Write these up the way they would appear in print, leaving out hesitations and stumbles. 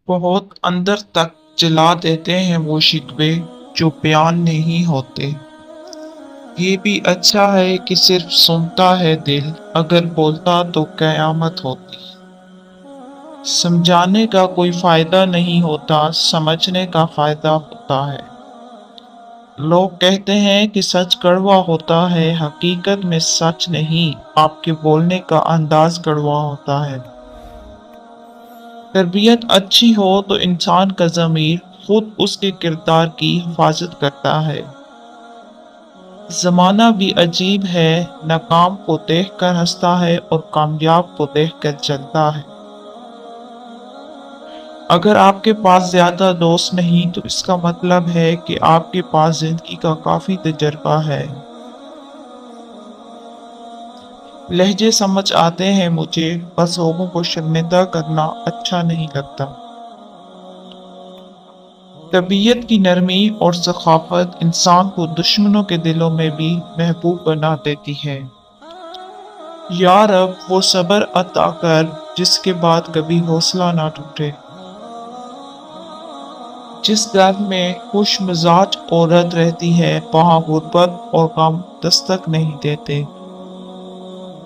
बहुत अंदर तक जला देते हैं वो शिकवे जो बयान नहीं होते। ये भी अच्छा है कि सिर्फ सुनता है दिल, अगर बोलता तो कयामत होती। समझाने का कोई फायदा नहीं होता, समझने का फायदा होता है। लोग कहते हैं कि सच कड़वा होता है, हकीकत में सच नहीं, आपके बोलने का अंदाज कड़वा होता है। तरबियत अच्छी हो तो इंसान का ज़मीर खुद उसके किरदार की हिफाजत करता है। ज़माना भी अजीब है, नाकाम को देखकर हंसता है और कामयाब को देखकर जलता है। अगर आपके पास ज्यादा दोस्त नहीं तो इसका मतलब है कि आपके पास जिंदगी का काफी तजर्बा है। लहजे समझ आते हैं मुझे, बस लोगों को शर्मिंदा करना अच्छा नहीं लगता। तबीयत की नरमी और सखाफत इंसान को दुश्मनों के दिलों में भी महबूब बना देती है। या रब वो सब्र अता कर जिसके बाद कभी हौसला ना टूटे। जिस घर में खुश मिजाज औरत रहती है वहां गुर्बत और गम दस्तक नहीं देते।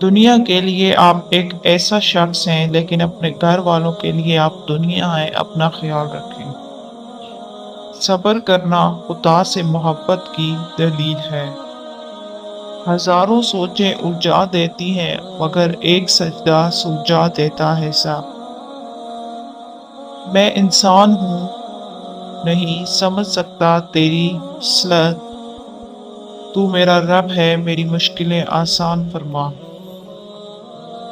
दुनिया के लिए आप एक ऐसा शख्स हैं, लेकिन अपने घर वालों के लिए आप दुनिया हैं। अपना ख्याल रखें। सब्र करना खुदा से मोहब्बत की दलील है। हजारों सोचें उलझा देती हैं मगर एक सजदा सुलझा देता है सब। मैं इंसान हूँ, नहीं समझ सकता तेरी सलत, तू मेरा रब है, मेरी मुश्किलें आसान फरमा।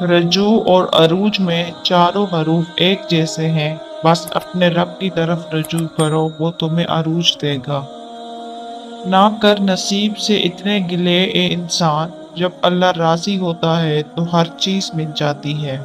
रजू और अरूज में चारों हरूफ एक जैसे हैं, बस अपने रब की तरफ रजू करो, वो तुम्हें अरूज देगा। ना कर नसीब से इतने गिले ए इंसान, जब अल्लाह राजी होता है तो हर चीज मिल जाती है।